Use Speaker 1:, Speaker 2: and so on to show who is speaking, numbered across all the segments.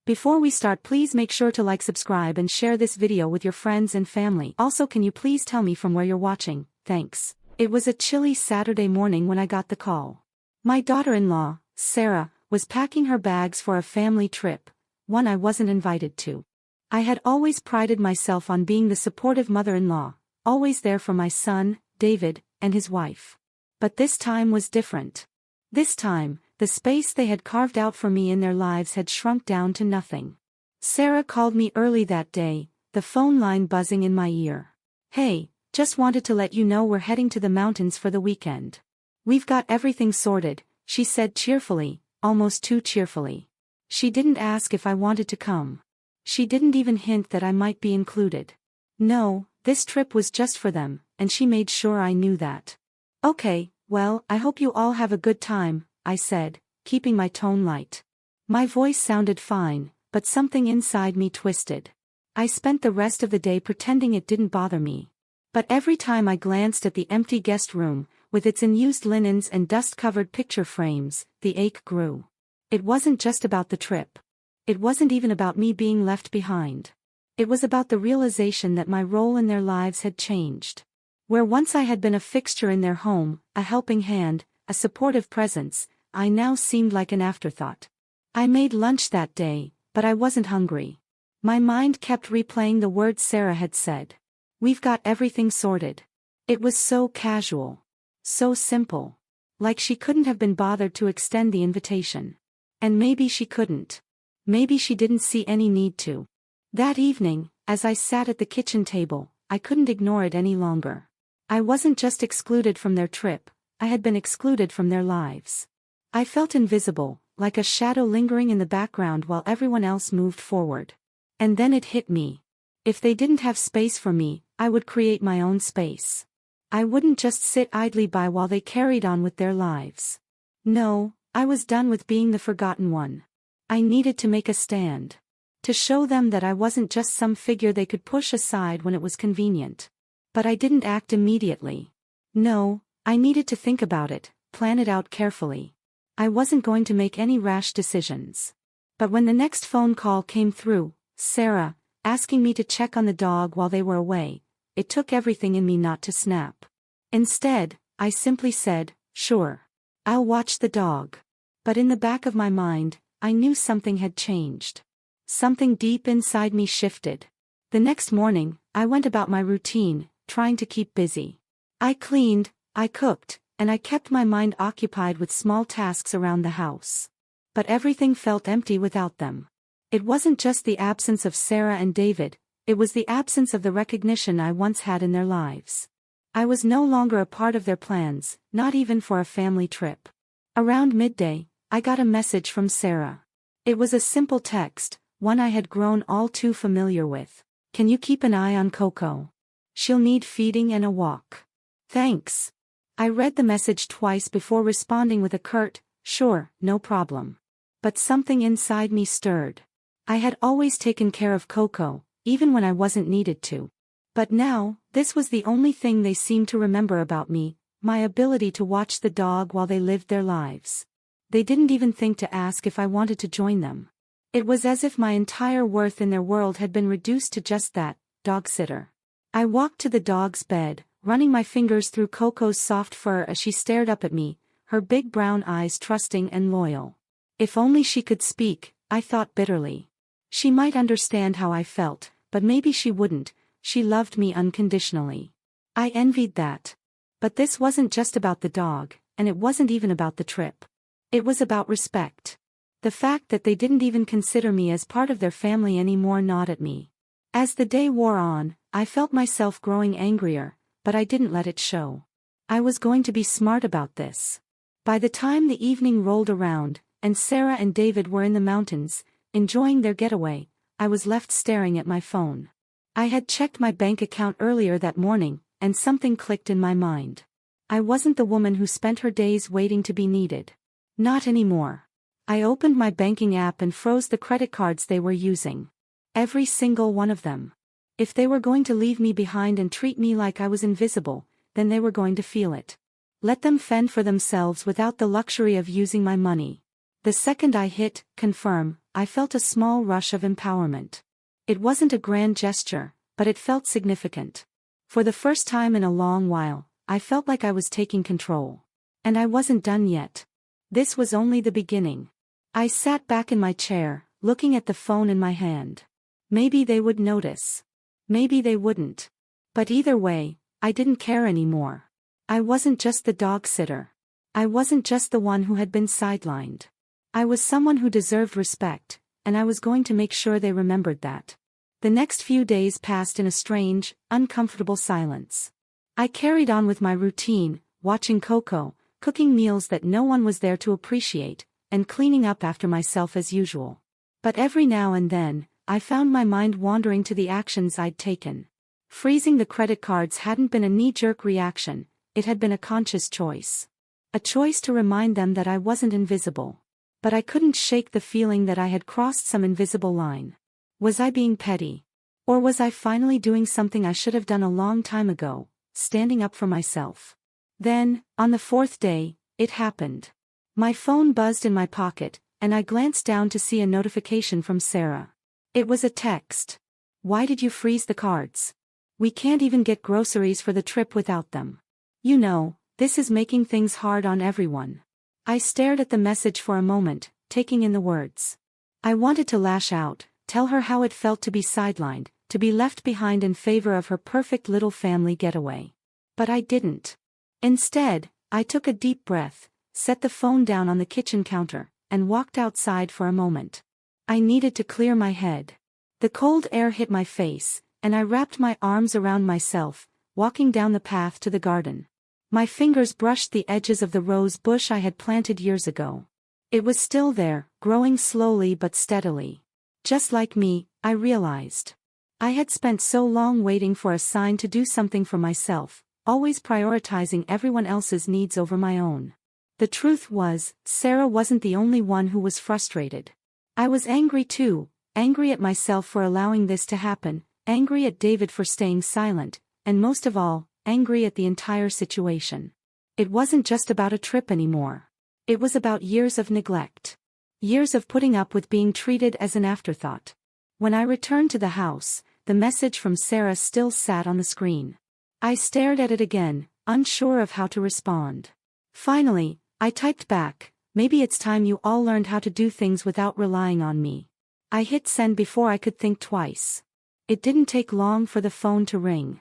Speaker 1: Before we start, please make sure to like, subscribe and share this video with your friends and family. Also, can you please tell me from where you're watching? Thanks. It was a chilly Saturday morning when I got the call. My daughter-in-law, Sarah, was packing her bags for a family trip, one I wasn't invited to. I had always prided myself on being the supportive mother-in-law, always there for my son, David, and his wife. But this time was different. This time, the space they had carved out for me in their lives had shrunk down to nothing. Sarah called me early that day, the phone line buzzing in my ear. "Hey, just wanted to let you know we're heading to the mountains for the weekend. We've got everything sorted," she said cheerfully, almost too cheerfully. She didn't ask if I wanted to come. She didn't even hint that I might be included. No, this trip was just for them, and she made sure I knew that. "Okay, well, I hope you all have a good time," I said, keeping my tone light. My voice sounded fine, but something inside me twisted. I spent the rest of the day pretending it didn't bother me. But every time I glanced at the empty guest room, with its unused linens and dust-covered picture frames, the ache grew. It wasn't just about the trip. It wasn't even about me being left behind. It was about the realization that my role in their lives had changed. Where once I had been a fixture in their home, a helping hand, a supportive presence, I now seemed like an afterthought. I made lunch that day, but I wasn't hungry. My mind kept replaying the words Sarah had said. "We've got everything sorted." It was so casual. So simple. Like she couldn't have been bothered to extend the invitation. And maybe she couldn't. Maybe she didn't see any need to. That evening, as I sat at the kitchen table, I couldn't ignore it any longer. I wasn't just excluded from their trip, I had been excluded from their lives. I felt invisible, like a shadow lingering in the background while everyone else moved forward. And then it hit me. If they didn't have space for me, I would create my own space. I wouldn't just sit idly by while they carried on with their lives. No, I was done with being the forgotten one. I needed to make a stand. To show them that I wasn't just some figure they could push aside when it was convenient. But I didn't act immediately. No, I needed to think about it, plan it out carefully. I wasn't going to make any rash decisions. But when the next phone call came through, Sarah, asking me to check on the dog while they were away, it took everything in me not to snap. Instead, I simply said, "Sure. I'll watch the dog." But in the back of my mind, I knew something had changed. Something deep inside me shifted. The next morning, I went about my routine, trying to keep busy. I cleaned, I cooked, and I kept my mind occupied with small tasks around the house. But everything felt empty without them. It wasn't just the absence of Sarah and David, it was the absence of the recognition I once had in their lives. I was no longer a part of their plans, not even for a family trip. Around midday, I got a message from Sarah. It was a simple text, one I had grown all too familiar with. "Can you keep an eye on Coco? She'll need feeding and a walk. Thanks." I read the message twice before responding with a curt, "Sure, no problem." But something inside me stirred. I had always taken care of Coco, even when I wasn't needed to. But now, this was the only thing they seemed to remember about me, my ability to watch the dog while they lived their lives. They didn't even think to ask if I wanted to join them. It was as if my entire worth in their world had been reduced to just that, dog sitter. I walked to the dog's bed, running my fingers through Coco's soft fur as she stared up at me, her big brown eyes trusting and loyal. If only she could speak, I thought bitterly. She might understand how I felt, but maybe she wouldn't. She loved me unconditionally. I envied that. But this wasn't just about the dog, and it wasn't even about the trip. It was about respect. The fact that they didn't even consider me as part of their family anymore gnawed at me. As the day wore on, I felt myself growing angrier, but I didn't let it show. I was going to be smart about this. By the time the evening rolled around, and Sarah and David were in the mountains, enjoying their getaway, I was left staring at my phone. I had checked my bank account earlier that morning, and something clicked in my mind. I wasn't the woman who spent her days waiting to be needed. Not anymore. I opened my banking app and froze the credit cards they were using. Every single one of them. If they were going to leave me behind and treat me like I was invisible, then they were going to feel it. Let them fend for themselves without the luxury of using my money. The second I hit confirm, I felt a small rush of empowerment. It wasn't a grand gesture, but it felt significant. For the first time in a long while, I felt like I was taking control. And I wasn't done yet. This was only the beginning. I sat back in my chair, looking at the phone in my hand. Maybe they would notice. Maybe they wouldn't. But either way, I didn't care anymore. I wasn't just the dog sitter. I wasn't just the one who had been sidelined. I was someone who deserved respect, and I was going to make sure they remembered that. The next few days passed in a strange, uncomfortable silence. I carried on with my routine, watching Coco, cooking meals that no one was there to appreciate, and cleaning up after myself as usual. But every now and then, I found my mind wandering to the actions I'd taken. Freezing the credit cards hadn't been a knee-jerk reaction, it had been a conscious choice. A choice to remind them that I wasn't invisible. But I couldn't shake the feeling that I had crossed some invisible line. Was I being petty? Or was I finally doing something I should have done a long time ago, standing up for myself? Then, on the fourth day, it happened. My phone buzzed in my pocket, and I glanced down to see a notification from Sarah. It was a text. "Why did you freeze the cards? We can't even get groceries for the trip without them. You know, this is making things hard on everyone." I stared at the message for a moment, taking in the words. I wanted to lash out, tell her how it felt to be sidelined, to be left behind in favor of her perfect little family getaway. But I didn't. Instead, I took a deep breath, set the phone down on the kitchen counter, and walked outside for a moment. I needed to clear my head. The cold air hit my face, and I wrapped my arms around myself, walking down the path to the garden. My fingers brushed the edges of the rose bush I had planted years ago. It was still there, growing slowly but steadily. Just like me, I realized. I had spent so long waiting for a sign to do something for myself, always prioritizing everyone else's needs over my own. The truth was, Sarah wasn't the only one who was frustrated. I was angry too, angry at myself for allowing this to happen, angry at David for staying silent, and most of all, angry at the entire situation. It wasn't just about a trip anymore. It was about years of neglect. Years of putting up with being treated as an afterthought. When I returned to the house, the message from Sarah still sat on the screen. I stared at it again, unsure of how to respond. Finally, I typed back, "Maybe it's time you all learned how to do things without relying on me." I hit send before I could think twice. It didn't take long for the phone to ring.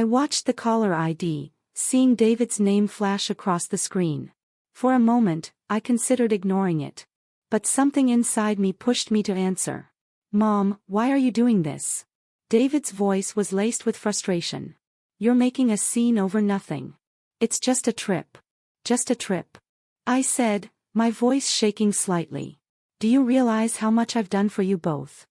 Speaker 1: I watched the caller ID, seeing David's name flash across the screen. For a moment, I considered ignoring it. But something inside me pushed me to answer. "Mom, why are you doing this?" David's voice was laced with frustration. "You're making a scene over nothing. It's just a trip. Just a trip." I said, my voice shaking slightly. "Do you realize how much I've done for you both?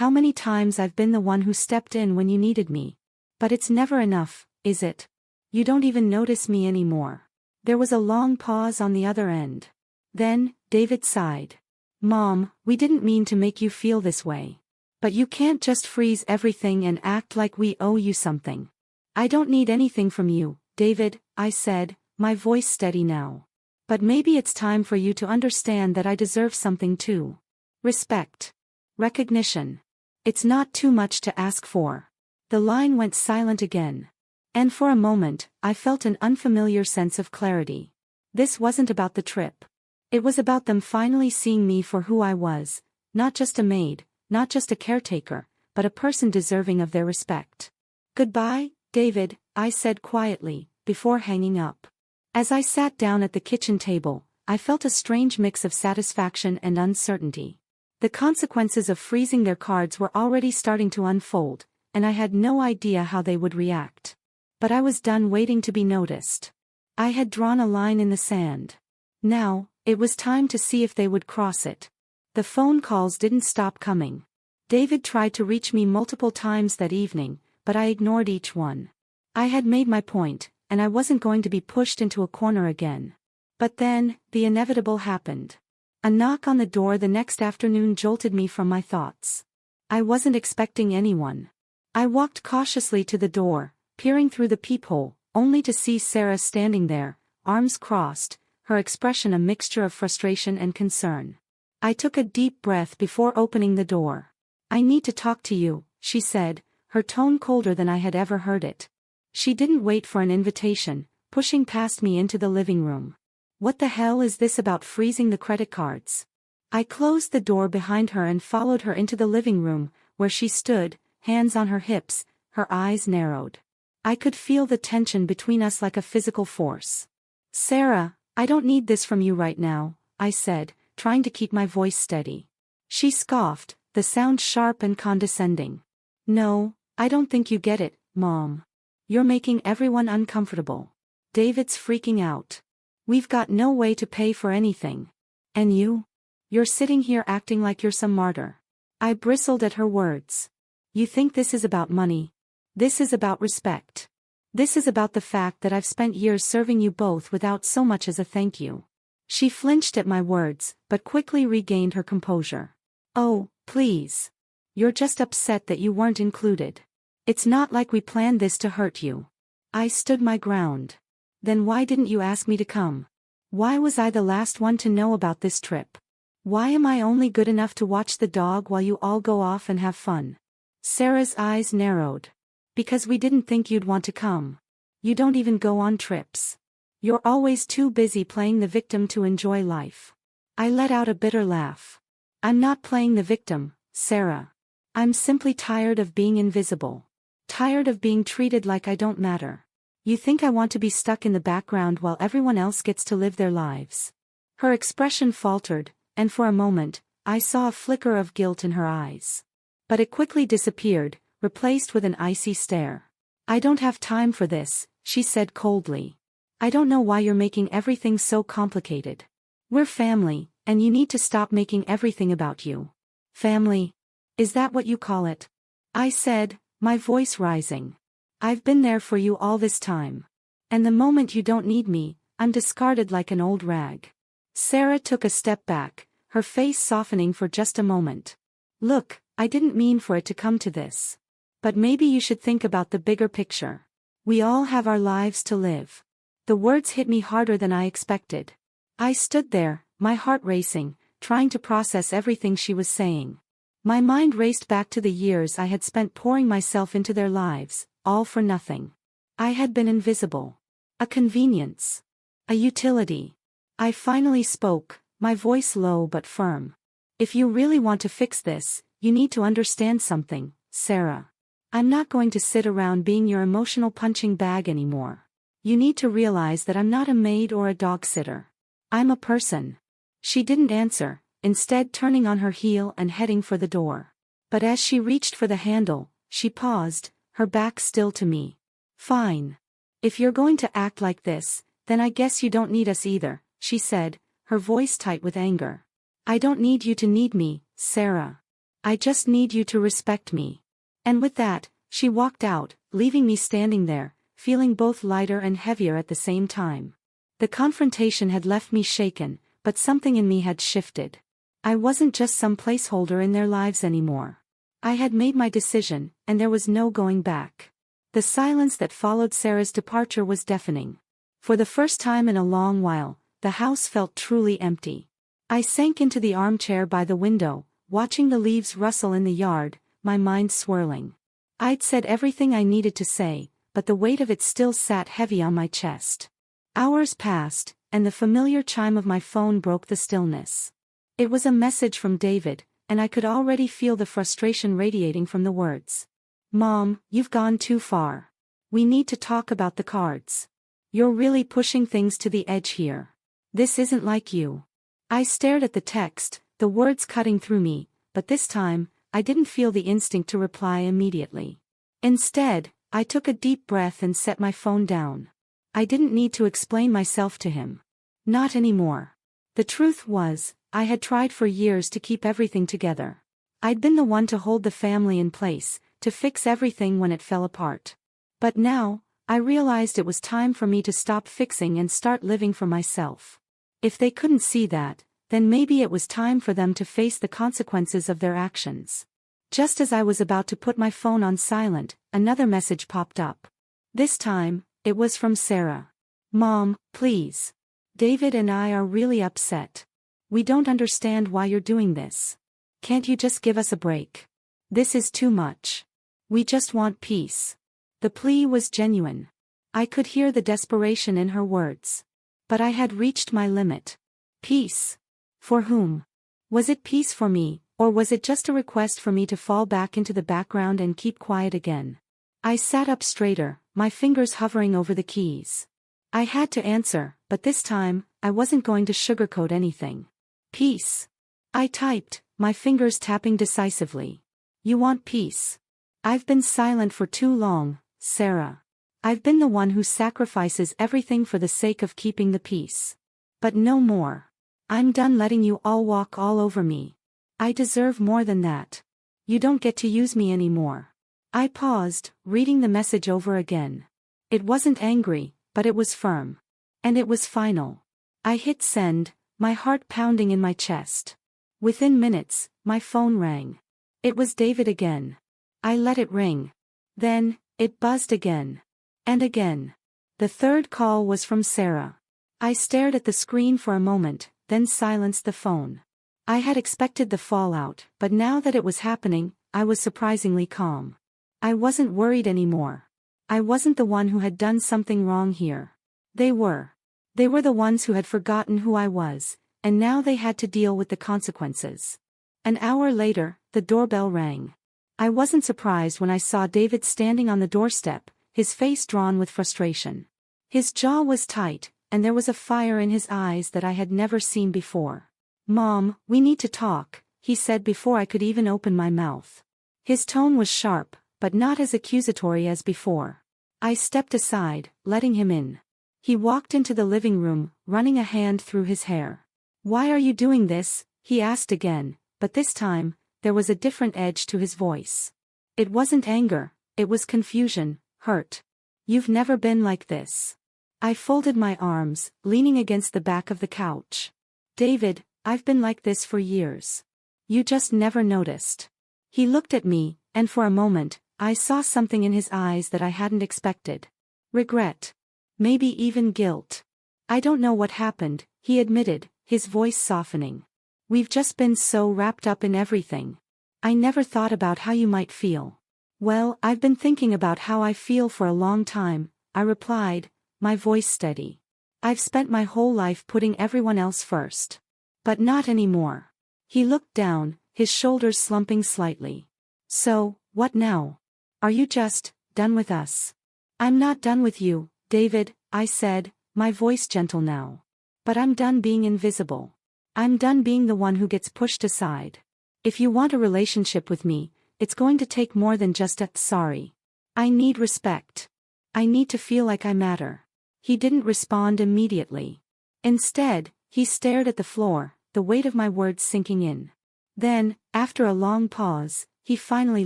Speaker 1: How many times I've been the one who stepped in when you needed me? But it's never enough, is it? You don't even notice me anymore." There was a long pause on the other end. Then, David sighed. "Mom, we didn't mean to make you feel this way. But you can't just freeze everything and act like we owe you something." "I don't need anything from you, David," I said, my voice steady now. "But maybe it's time for you to understand that I deserve something too. Respect. Recognition. It's not too much to ask for." The line went silent again. And for a moment, I felt an unfamiliar sense of clarity. This wasn't about the trip. It was about them finally seeing me for who I was, not just a maid, not just a caretaker, but a person deserving of their respect. "Goodbye, David," I said quietly, before hanging up. As I sat down at the kitchen table, I felt a strange mix of satisfaction and uncertainty. The consequences of freezing their cards were already starting to unfold, and I had no idea how they would react. But I was done waiting to be noticed. I had drawn a line in the sand. Now, it was time to see if they would cross it. The phone calls didn't stop coming. David tried to reach me multiple times that evening, but I ignored each one. I had made my point, and I wasn't going to be pushed into a corner again. But then, the inevitable happened. A knock on the door the next afternoon jolted me from my thoughts. I wasn't expecting anyone. I walked cautiously to the door, peering through the peephole, only to see Sarah standing there, arms crossed, her expression a mixture of frustration and concern. I took a deep breath before opening the door. I need to talk to you, she said, her tone colder than I had ever heard it. She didn't wait for an invitation, pushing past me into the living room. What the hell is this about freezing the credit cards? I closed the door behind her and followed her into the living room, where she stood, hands on her hips, her eyes narrowed. I could feel the tension between us like a physical force. Sarah, I don't need this from you right now, I said, trying to keep my voice steady. She scoffed, the sound sharp and condescending. No, I don't think you get it, Mom. You're making everyone uncomfortable. David's freaking out. We've got no way to pay for anything. And you? You're sitting here acting like you're some martyr. I bristled at her words. You think this is about money? This is about respect. This is about the fact that I've spent years serving you both without so much as a thank you. She flinched at my words, but quickly regained her composure. Oh, please. You're just upset that you weren't included. It's not like we planned this to hurt you. I stood my ground. Then why didn't you ask me to come? Why was I the last one to know about this trip? Why am I only good enough to watch the dog while you all go off and have fun? Sarah's eyes narrowed. Because we didn't think you'd want to come. You don't even go on trips. You're always too busy playing the victim to enjoy life. I let out a bitter laugh. I'm not playing the victim, Sarah. I'm simply tired of being invisible. Tired of being treated like I don't matter. You think I want to be stuck in the background while everyone else gets to live their lives? Her expression faltered, and for a moment, I saw a flicker of guilt in her eyes. But it quickly disappeared, replaced with an icy stare. I don't have time for this, she said coldly. I don't know why you're making everything so complicated. We're family, and you need to stop making everything about you. Family? Is that what you call it? I said, my voice rising. I've been there for you all this time. And the moment you don't need me, I'm discarded like an old rag. Sarah took a step back, her face softening for just a moment. Look, I didn't mean for it to come to this. But maybe you should think about the bigger picture. We all have our lives to live. The words hit me harder than I expected. I stood there, my heart racing, trying to process everything she was saying. My mind raced back to the years I had spent pouring myself into their lives, all for nothing. I had been invisible. A convenience. A utility. I finally spoke, my voice low but firm. If you really want to fix this, you need to understand something, Sarah. I'm not going to sit around being your emotional punching bag anymore. You need to realize that I'm not a maid or a dog sitter. I'm a person. She didn't answer, instead turning on her heel and heading for the door. But as she reached for the handle, she paused, her back still to me. Fine. If you're going to act like this, then I guess you don't need us either, she said, her voice tight with anger. I don't need you to need me, Sarah. I just need you to respect me. And with that, she walked out, leaving me standing there, feeling both lighter and heavier at the same time. The confrontation had left me shaken, but something in me had shifted. I wasn't just some placeholder in their lives anymore. I had made my decision, and there was no going back. The silence that followed Sarah's departure was deafening. For the first time in a long while, the house felt truly empty. I sank into the armchair by the window, watching the leaves rustle in the yard, my mind swirling. I'd said everything I needed to say, but the weight of it still sat heavy on my chest. Hours passed, and the familiar chime of my phone broke the stillness. It was a message from David, and I could already feel the frustration radiating from the words. Mom, you've gone too far. We need to talk about the cards. You're really pushing things to the edge here. This isn't like you. I stared at the text, the words cutting through me, but this time, I didn't feel the instinct to reply immediately. Instead, I took a deep breath and set my phone down. I didn't need to explain myself to him. Not anymore. The truth was, I had tried for years to keep everything together. I'd been the one to hold the family in place, to fix everything when it fell apart. But now, I realized it was time for me to stop fixing and start living for myself. If they couldn't see that, then maybe it was time for them to face the consequences of their actions. Just as I was about to put my phone on silent, another message popped up. This time, it was from Sarah. Mom, please. David and I are really upset. We don't understand why you're doing this. Can't you just give us a break? This is too much. We just want peace. The plea was genuine. I could hear the desperation in her words. But I had reached my limit. Peace? For whom? Was it peace for me, or was it just a request for me to fall back into the background and keep quiet again? I sat up straighter, my fingers hovering over the keys. I had to answer, but this time, I wasn't going to sugarcoat anything. Peace. I typed, my fingers tapping decisively. You want peace? I've been silent for too long, Sarah. I've been the one who sacrifices everything for the sake of keeping the peace. But no more. I'm done letting you all walk all over me. I deserve more than that. You don't get to use me anymore. I paused, reading the message over again. It wasn't angry, but it was firm. And it was final. I hit send, my heart pounding in my chest. Within minutes, my phone rang. It was David again. I let it ring. Then, it buzzed again. And again. The third call was from Sarah. I stared at the screen for a moment, then silenced the phone. I had expected the fallout, but now that it was happening, I was surprisingly calm. I wasn't worried anymore. I wasn't the one who had done something wrong here. They were. They were the ones who had forgotten who I was, and now they had to deal with the consequences. An hour later, the doorbell rang. I wasn't surprised when I saw David standing on the doorstep, his face drawn with frustration. His jaw was tight, and there was a fire in his eyes that I had never seen before. "Mom, we need to talk," he said before I could even open my mouth. His tone was sharp, but not as accusatory as before. I stepped aside, letting him in. He walked into the living room, running a hand through his hair. "Why are you doing this?" he asked again, but this time, there was a different edge to his voice. It wasn't anger, it was confusion, hurt. "You've never been like this." I folded my arms, leaning against the back of the couch. "David, I've been like this for years. You just never noticed." He looked at me, and for a moment, I saw something in his eyes that I hadn't expected. Regret. Maybe even guilt. "I don't know what happened," he admitted, his voice softening. "We've just been so wrapped up in everything. I never thought about how you might feel." "Well, I've been thinking about how I feel for a long time," I replied, my voice steady. "I've spent my whole life putting everyone else first. But not anymore." He looked down, his shoulders slumping slightly. "So, what now? Are you just done with us?" "I'm not done with you, David," I said, my voice gentle now. "But I'm done being invisible. I'm done being the one who gets pushed aside. If you want a relationship with me, it's going to take more than just a sorry. I need respect. I need to feel like I matter." He didn't respond immediately. Instead, he stared at the floor, the weight of my words sinking in. Then, after a long pause, he finally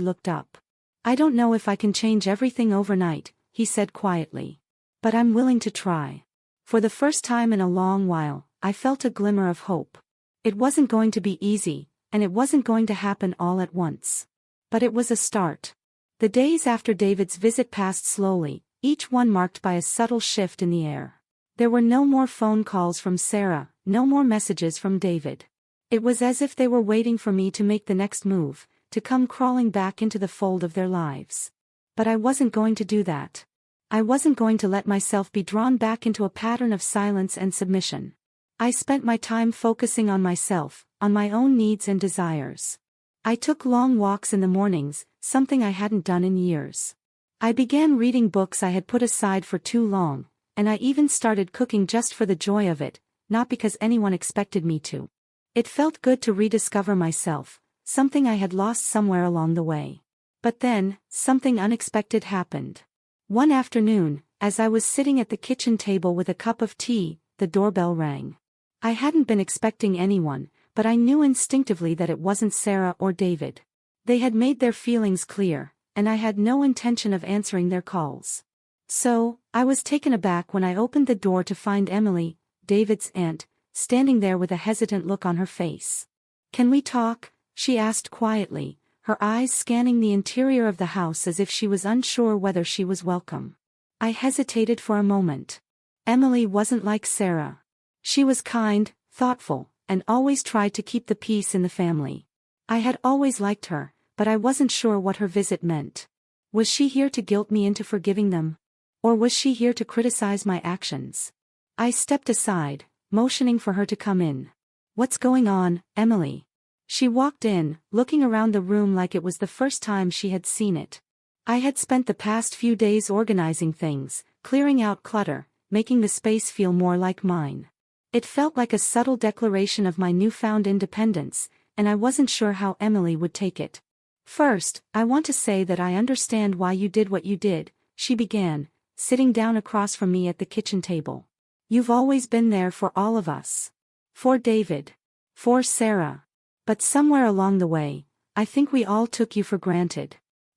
Speaker 1: looked up. "I don't know if I can change everything overnight," he said quietly. "But I'm willing to try." For the first time in a long while, I felt a glimmer of hope. It wasn't going to be easy, and it wasn't going to happen all at once. But it was a start. The days after David's visit passed slowly, each one marked by a subtle shift in the air. There were no more phone calls from Sarah, no more messages from David. It was as if they were waiting for me to make the next move, to come crawling back into the fold of their lives. But I wasn't going to do that. I wasn't going to let myself be drawn back into a pattern of silence and submission. I spent my time focusing on myself, on my own needs and desires. I took long walks in the mornings, something I hadn't done in years. I began reading books I had put aside for too long, and I even started cooking just for the joy of it, not because anyone expected me to. It felt good to rediscover myself, something I had lost somewhere along the way. But then, something unexpected happened. One afternoon, as I was sitting at the kitchen table with a cup of tea, the doorbell rang. I hadn't been expecting anyone, but I knew instinctively that it wasn't Sarah or David. They had made their feelings clear, and I had no intention of answering their calls. So, I was taken aback when I opened the door to find Emily, David's aunt, standing there with a hesitant look on her face. "Can we talk?" she asked quietly, her eyes scanning the interior of the house as if she was unsure whether she was welcome. I hesitated for a moment. Emily wasn't like Sarah. She was kind, thoughtful, and always tried to keep the peace in the family. I had always liked her, but I wasn't sure what her visit meant. Was she here to guilt me into forgiving them? Or was she here to criticize my actions? I stepped aside, motioning for her to come in. "What's going on, Emily?" She walked in, looking around the room like it was the first time she had seen it. I had spent the past few days organizing things, clearing out clutter, making the space feel more like mine. It felt like a subtle declaration of my newfound independence, and I wasn't sure how Emily would take it. "First, I want to say that I understand why you did what you did," she began, sitting down across from me at the kitchen table. "You've always been there for all of us. For David. For Sarah. But somewhere along the way, I think we all took you for granted.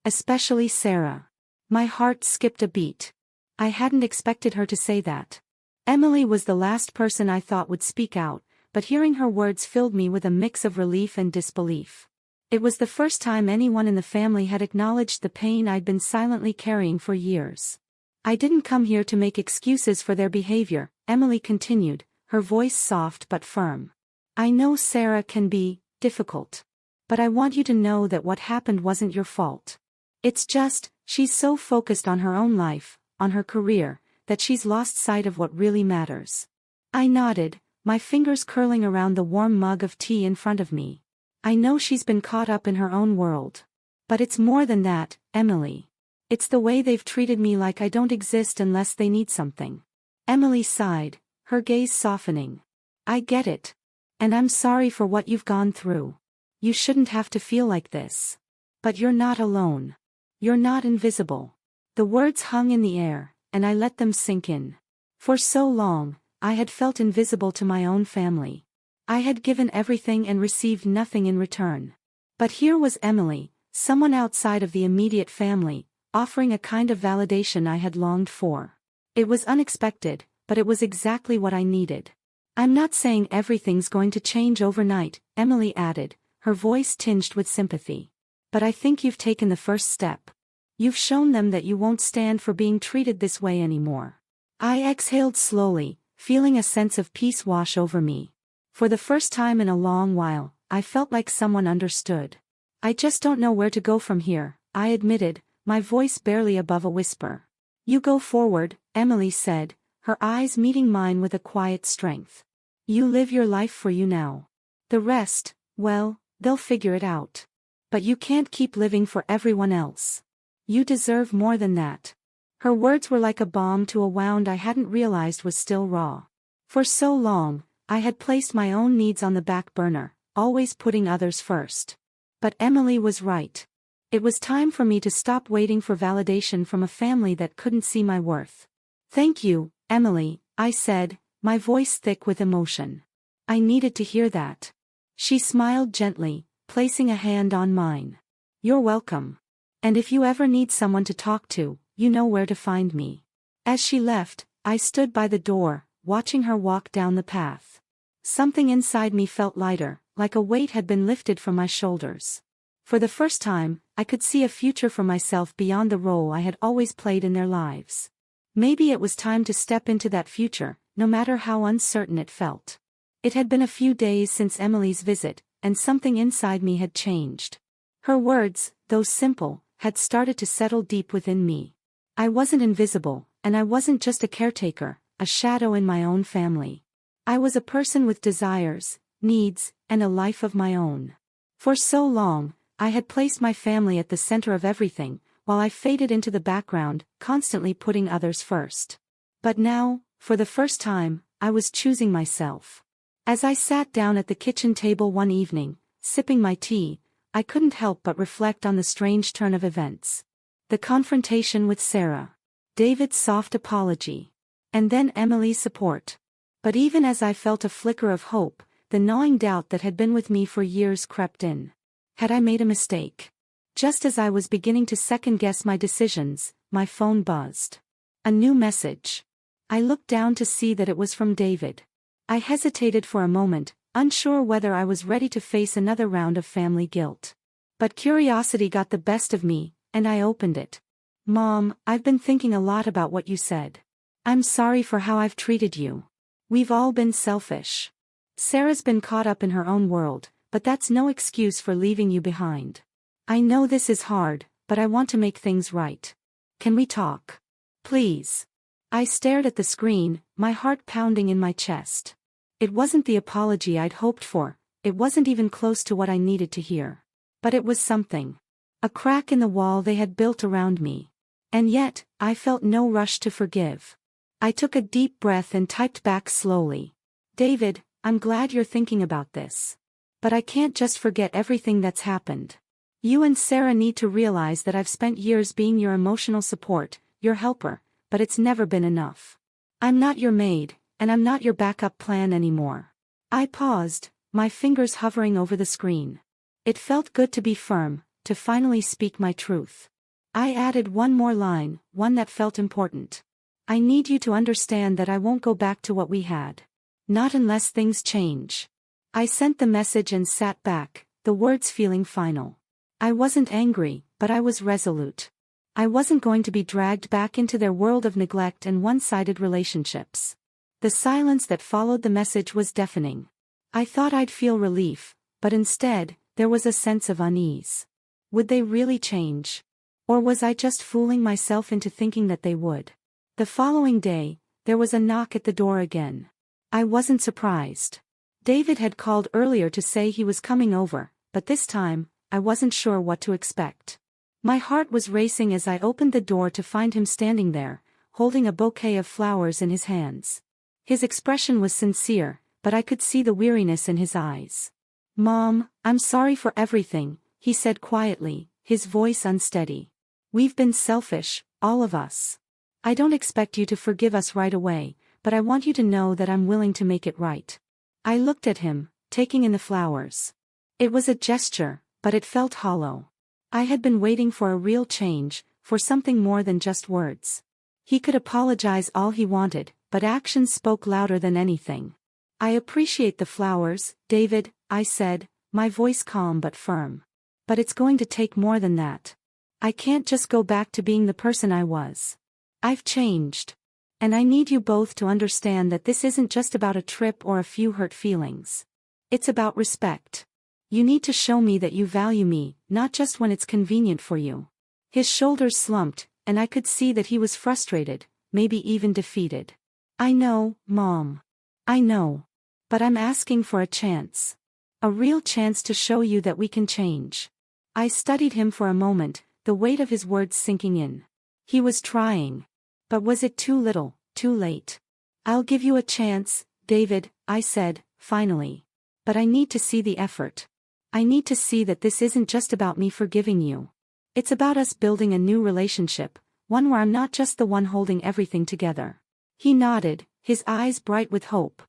Speaker 1: Especially Sarah." My heart skipped a beat. I hadn't expected her to say that. Emily was the last person I thought would speak out, but hearing her words filled me with a mix of relief and disbelief. It was the first time anyone in the family had acknowledged the pain I'd been silently carrying for years. "I didn't come here to make excuses for their behavior," Emily continued, her voice soft but firm. "I know Sarah can be difficult. But I want you to know that what happened wasn't your fault. It's just, she's so focused on her own life, on her career, that she's lost sight of what really matters." I nodded, my fingers curling around the warm mug of tea in front of me. "I know she's been caught up in her own world. But it's more than that, Emily. It's the way they've treated me, like I don't exist unless they need something." Emily sighed, her gaze softening. "I get it. And I'm sorry for what you've gone through. You shouldn't have to feel like this. But you're not alone. You're not invisible." The words hung in the air, and I let them sink in. For so long, I had felt invisible to my own family. I had given everything and received nothing in return. But here was Emily, someone outside of the immediate family, offering a kind of validation I had longed for. It was unexpected, but it was exactly what I needed. "I'm not saying everything's going to change overnight," Emily added, her voice tinged with sympathy. "But I think you've taken the first step. You've shown them that you won't stand for being treated this way anymore." I exhaled slowly, feeling a sense of peace wash over me. For the first time in a long while, I felt like someone understood. "I just don't know where to go from here," I admitted, my voice barely above a whisper. "You go forward," Emily said, her eyes meeting mine with a quiet strength. "You live your life for you now. The rest, well, they'll figure it out. But you can't keep living for everyone else. You deserve more than that." Her words were like a balm to a wound I hadn't realized was still raw. For so long, I had placed my own needs on the back burner, always putting others first. But Emily was right. It was time for me to stop waiting for validation from a family that couldn't see my worth. "Thank you, Emily," I said, my voice thick with emotion. I needed to hear that. She smiled gently, placing a hand on mine. "You're welcome. And if you ever need someone to talk to, you know where to find me." As she left, I stood by the door, watching her walk down the path. Something inside me felt lighter, like a weight had been lifted from my shoulders. For the first time, I could see a future for myself beyond the role I had always played in their lives. Maybe it was time to step into that future, no matter how uncertain it felt. It had been a few days since Emily's visit, and something inside me had changed. Her words, though simple, had started to settle deep within me. I wasn't invisible, and I wasn't just a caretaker, a shadow in my own family. I was a person with desires, needs, and a life of my own. For so long, I had placed my family at the center of everything, while I faded into the background, constantly putting others first. But now, for the first time, I was choosing myself. As I sat down at the kitchen table one evening, sipping my tea, I couldn't help but reflect on the strange turn of events. The confrontation with Sarah. David's soft apology. And then Emily's support. But even as I felt a flicker of hope, the gnawing doubt that had been with me for years crept in. Had I made a mistake? Just as I was beginning to second-guess my decisions, my phone buzzed. A new message. I looked down to see that it was from David. I hesitated for a moment, unsure whether I was ready to face another round of family guilt. But curiosity got the best of me, and I opened it. "Mom, I've been thinking a lot about what you said. I'm sorry for how I've treated you. We've all been selfish. Sarah's been caught up in her own world, but that's no excuse for leaving you behind. I know this is hard, but I want to make things right. Can we talk? Please. I stared at the screen, my heart pounding in my chest. It wasn't the apology I'd hoped for, it wasn't even close to what I needed to hear. But it was something. A crack in the wall they had built around me. And yet, I felt no rush to forgive. I took a deep breath and typed back slowly. David, I'm glad you're thinking about this. But I can't just forget everything that's happened. You and Sarah need to realize that I've spent years being your emotional support, your helper, but it's never been enough. I'm not your maid, and I'm not your backup plan anymore. I paused, my fingers hovering over the screen. It felt good to be firm, to finally speak my truth. I added one more line, one that felt important. I need you to understand that I won't go back to what we had. Not unless things change. I sent the message and sat back, the words feeling final. I wasn't angry, but I was resolute. I wasn't going to be dragged back into their world of neglect and one-sided relationships. The silence that followed the message was deafening. I thought I'd feel relief, but instead, there was a sense of unease. Would they really change? Or was I just fooling myself into thinking that they would? The following day, there was a knock at the door again. I wasn't surprised. David had called earlier to say he was coming over, but this time, I wasn't sure what to expect. My heart was racing as I opened the door to find him standing there, holding a bouquet of flowers in his hands. His expression was sincere, but I could see the weariness in his eyes. Mom, I'm sorry for everything, he said quietly, his voice unsteady. We've been selfish, all of us. I don't expect you to forgive us right away, but I want you to know that I'm willing to make it right. I looked at him, taking in the flowers. It was a gesture, but it felt hollow. I had been waiting for a real change, for something more than just words. He could apologize all he wanted, but actions spoke louder than anything. I appreciate the flowers, David, I said, my voice calm but firm. But it's going to take more than that. I can't just go back to being the person I was. I've changed. And I need you both to understand that this isn't just about a trip or a few hurt feelings. It's about respect. You need to show me that you value me, not just when it's convenient for you. His shoulders slumped, and I could see that he was frustrated, maybe even defeated. I know, Mom. I know. But I'm asking for a chance. A real chance to show you that we can change. I studied him for a moment, the weight of his words sinking in. He was trying. But was it too little, too late? I'll give you a chance, David, I said, finally. But I need to see the effort. I need to see that this isn't just about me forgiving you. It's about us building a new relationship, one where I'm not just the one holding everything together. He nodded, his eyes bright with hope.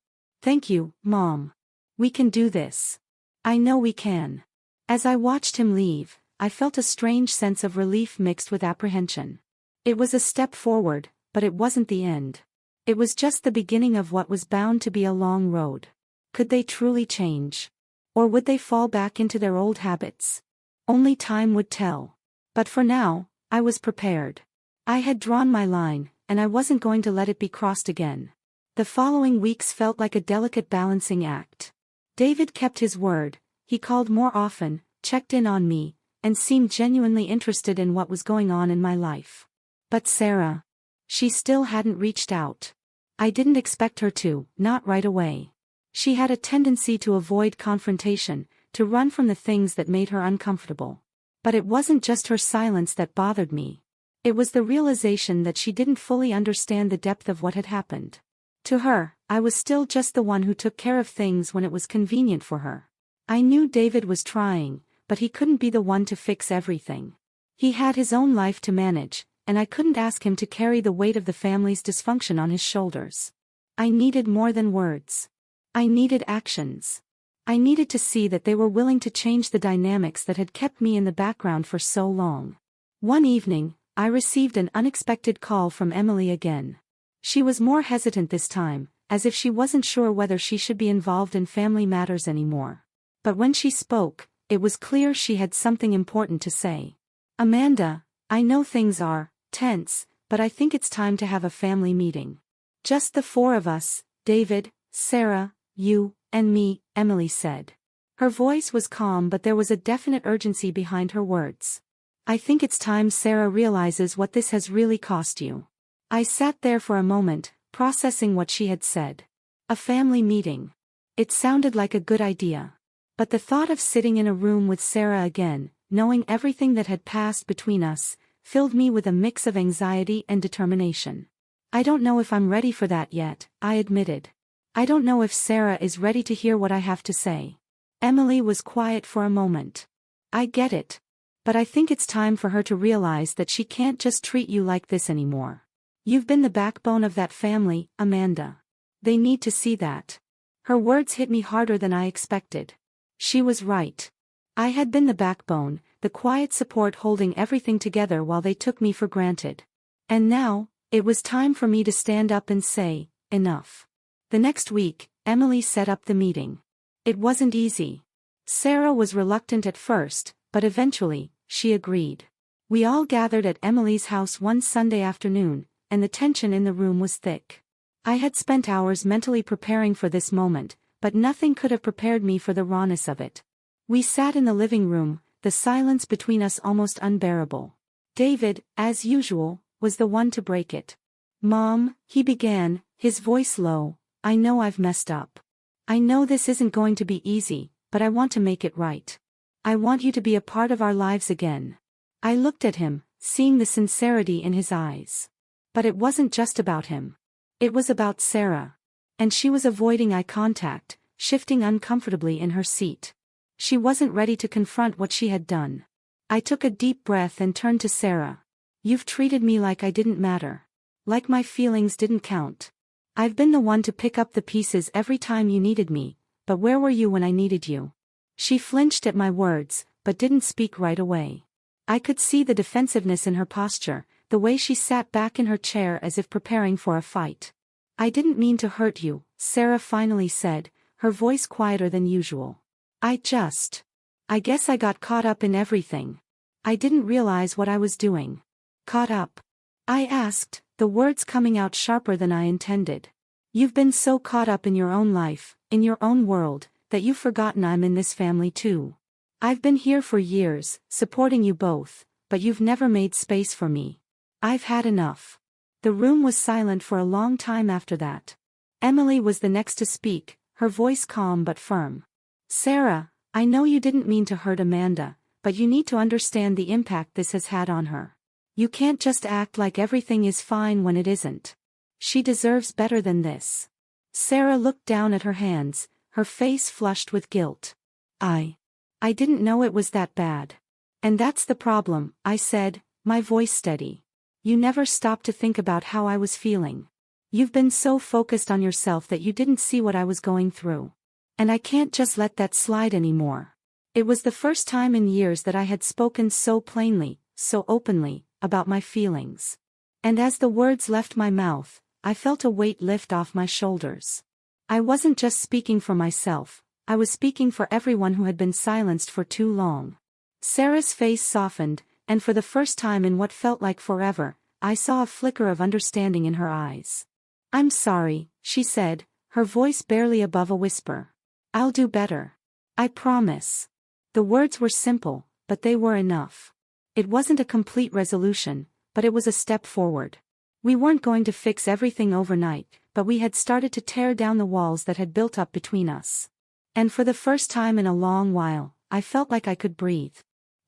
Speaker 1: Thank you, Mom. We can do this. I know we can. As I watched him leave, I felt a strange sense of relief mixed with apprehension. It was a step forward, but it wasn't the end. It was just the beginning of what was bound to be a long road. Could they truly change? Or would they fall back into their old habits? Only time would tell. But for now, I was prepared. I had drawn my line, and I wasn't going to let it be crossed again. The following weeks felt like a delicate balancing act. David kept his word, he called more often, checked in on me, and seemed genuinely interested in what was going on in my life. But Sarah. She still hadn't reached out. I didn't expect her to, not right away. She had a tendency to avoid confrontation, to run from the things that made her uncomfortable. But it wasn't just her silence that bothered me. It was the realization that she didn't fully understand the depth of what had happened. To her, I was still just the one who took care of things when it was convenient for her. I knew David was trying, but he couldn't be the one to fix everything. He had his own life to manage, and I couldn't ask him to carry the weight of the family's dysfunction on his shoulders. I needed more than words. I needed actions. I needed to see that they were willing to change the dynamics that had kept me in the background for so long. One evening, I received an unexpected call from Emily again. She was more hesitant this time, as if she wasn't sure whether she should be involved in family matters anymore. But when she spoke, it was clear she had something important to say. Amanda, I know things are tense, but I think it's time to have a family meeting. Just the four of us, David, Sarah, you, and me," Emily said. Her voice was calm, but there was a definite urgency behind her words. "I think it's time Sarah realizes what this has really cost you." I sat there for a moment, processing what she had said. A family meeting. It sounded like a good idea. But the thought of sitting in a room with Sarah again, knowing everything that had passed between us, filled me with a mix of anxiety and determination. "I don't know if I'm ready for that yet," I admitted. "I don't know if Sarah is ready to hear what I have to say." Emily was quiet for a moment. "I get it. But I think it's time for her to realize that she can't just treat you like this anymore. You've been the backbone of that family, Amanda. They need to see that." Her words hit me harder than I expected. She was right. I had been the backbone, the quiet support holding everything together while they took me for granted. And now, it was time for me to stand up and say, enough. The next week, Emily set up the meeting. It wasn't easy. Sarah was reluctant at first, but eventually, she agreed. We all gathered at Emily's house one Sunday afternoon, and the tension in the room was thick. I had spent hours mentally preparing for this moment, but nothing could have prepared me for the rawness of it. We sat in the living room, the silence between us almost unbearable. David, as usual, was the one to break it. "Mom," he began, his voice low, "I know I've messed up. I know this isn't going to be easy, but I want to make it right. I want you to be a part of our lives again." I looked at him, seeing the sincerity in his eyes. But it wasn't just about him. It was about Sarah. And she was avoiding eye contact, shifting uncomfortably in her seat. She wasn't ready to confront what she had done. I took a deep breath and turned to Sarah. "You've treated me like I didn't matter. Like my feelings didn't count. I've been the one to pick up the pieces every time you needed me, but where were you when I needed you?" She flinched at my words, but didn't speak right away. I could see the defensiveness in her posture, the way she sat back in her chair as if preparing for a fight. "I didn't mean to hurt you," Sarah finally said, her voice quieter than usual. I guess I got caught up in everything. I didn't realize what I was doing." "Caught up?" I asked, the words coming out sharper than I intended. "You've been so caught up in your own life, in your own world, that you've forgotten I'm in this family too. I've been here for years, supporting you both, but you've never made space for me. I've had enough." The room was silent for a long time after that. Emily was the next to speak, her voice calm but firm. "Sarah, I know you didn't mean to hurt Amanda, but you need to understand the impact this has had on her. You can't just act like everything is fine when it isn't. She deserves better than this." Sarah looked down at her hands, her face flushed with guilt. I didn't know it was that bad. "And that's the problem," I said, my voice steady. "You never stopped to think about how I was feeling. You've been so focused on yourself that you didn't see what I was going through. And I can't just let that slide anymore." It was the first time in years that I had spoken so plainly, so openly, about my feelings. And as the words left my mouth, I felt a weight lift off my shoulders. I wasn't just speaking for myself, I was speaking for everyone who had been silenced for too long. Sarah's face softened, and for the first time in what felt like forever, I saw a flicker of understanding in her eyes. "I'm sorry," she said, her voice barely above a whisper. "I'll do better. I promise." The words were simple, but they were enough. It wasn't a complete resolution, but it was a step forward. We weren't going to fix everything overnight, but we had started to tear down the walls that had built up between us. And for the first time in a long while, I felt like I could breathe.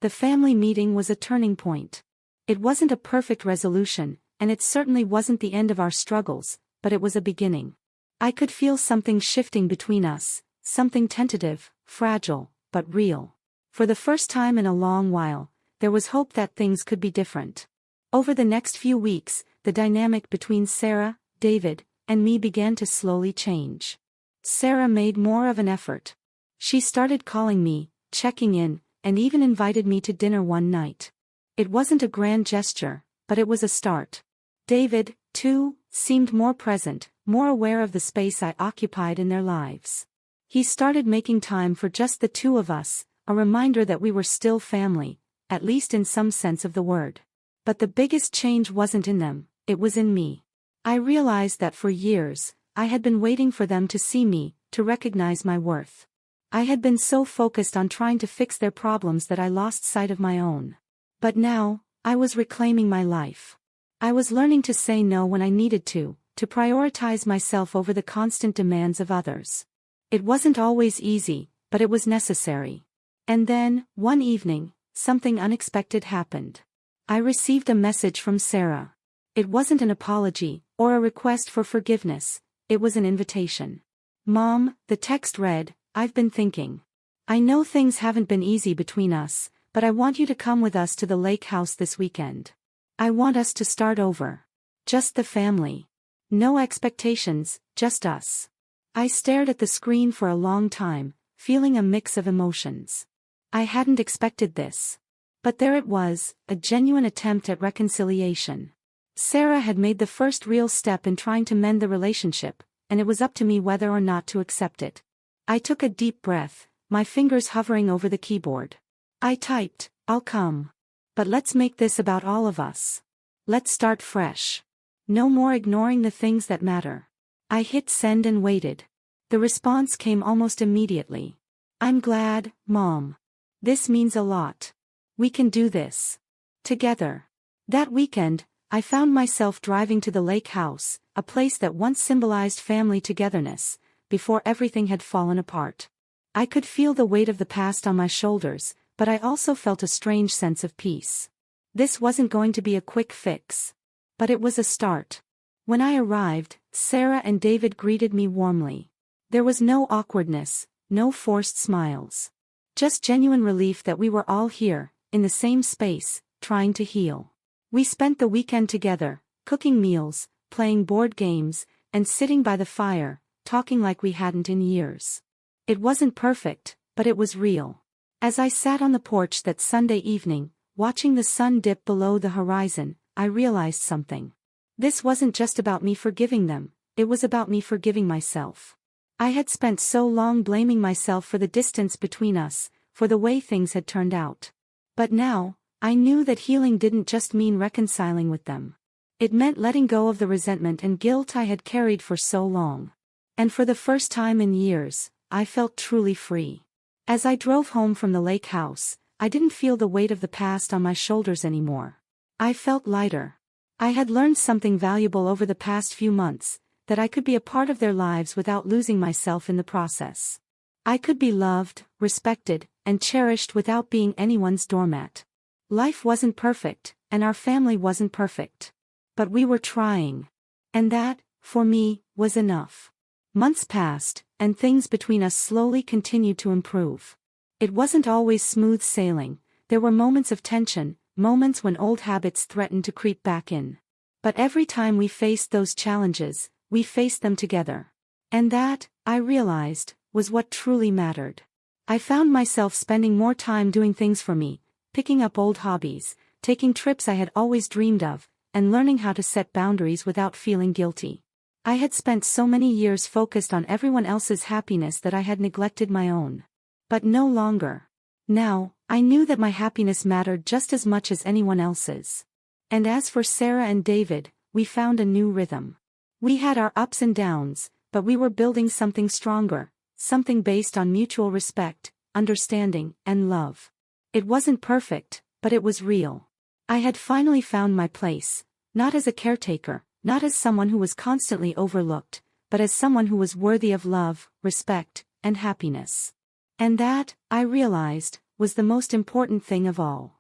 Speaker 1: The family meeting was a turning point. It wasn't a perfect resolution, and it certainly wasn't the end of our struggles, but it was a beginning. I could feel something shifting between us, something tentative, fragile, but real. For the first time in a long while, there was hope that things could be different. Over the next few weeks, the dynamic between Sarah, David, and me began to slowly change. Sarah made more of an effort. She started calling me, checking in, and even invited me to dinner one night. It wasn't a grand gesture, but it was a start. David, too, seemed more present, more aware of the space I occupied in their lives. He started making time for just the two of us, a reminder that we were still family, at least in some sense of the word. But the biggest change wasn't in them, it was in me. I realized that for years, I had been waiting for them to see me, to recognize my worth. I had been so focused on trying to fix their problems that I lost sight of my own. But now, I was reclaiming my life. I was learning to say no when I needed to prioritize myself over the constant demands of others. It wasn't always easy, but it was necessary. And then, one evening, something unexpected happened. I received a message from Sarah. It wasn't an apology, or a request for forgiveness, it was an invitation. "Mom," the text read, "I've been thinking. I know things haven't been easy between us, but I want you to come with us to the lake house this weekend. I want us to start over. Just the family. No expectations, just us." I stared at the screen for a long time, feeling a mix of emotions. I hadn't expected this. But there it was, a genuine attempt at reconciliation. Sarah had made the first real step in trying to mend the relationship, and it was up to me whether or not to accept it. I took a deep breath, my fingers hovering over the keyboard. I typed, "I'll come. But let's make this about all of us. Let's start fresh. No more ignoring the things that matter." I hit send and waited. The response came almost immediately. "I'm glad, Mom. This means a lot. We can do this. Together." That weekend, I found myself driving to the lake house, a place that once symbolized family togetherness, before everything had fallen apart. I could feel the weight of the past on my shoulders, but I also felt a strange sense of peace. This wasn't going to be a quick fix. But it was a start. When I arrived, Sarah and David greeted me warmly. There was no awkwardness, no forced smiles. Just genuine relief that we were all here, in the same space, trying to heal. We spent the weekend together, cooking meals, playing board games, and sitting by the fire, talking like we hadn't in years. It wasn't perfect, but it was real. As I sat on the porch that Sunday evening, watching the sun dip below the horizon, I realized something. This wasn't just about me forgiving them, it was about me forgiving myself. I had spent so long blaming myself for the distance between us, for the way things had turned out. But now, I knew that healing didn't just mean reconciling with them. It meant letting go of the resentment and guilt I had carried for so long. And for the first time in years, I felt truly free. As I drove home from the lake house, I didn't feel the weight of the past on my shoulders anymore. I felt lighter. I had learned something valuable over the past few months, that I could be a part of their lives without losing myself in the process. I could be loved, respected, and cherished without being anyone's doormat. Life wasn't perfect, and our family wasn't perfect. But we were trying. And that, for me, was enough. Months passed, and things between us slowly continued to improve. It wasn't always smooth sailing, there were moments of tension, moments when old habits threatened to creep back in. But every time we faced those challenges, we faced them together. And that, I realized, was what truly mattered. I found myself spending more time doing things for me, picking up old hobbies, taking trips I had always dreamed of, and learning how to set boundaries without feeling guilty. I had spent so many years focused on everyone else's happiness that I had neglected my own. But no longer. Now, I knew that my happiness mattered just as much as anyone else's. And as for Sarah and David, we found a new rhythm. We had our ups and downs, but we were building something stronger, something based on mutual respect, understanding, and love. It wasn't perfect, but it was real. I had finally found my place, not as a caretaker, not as someone who was constantly overlooked, but as someone who was worthy of love, respect, and happiness. And that, I realized, was the most important thing of all.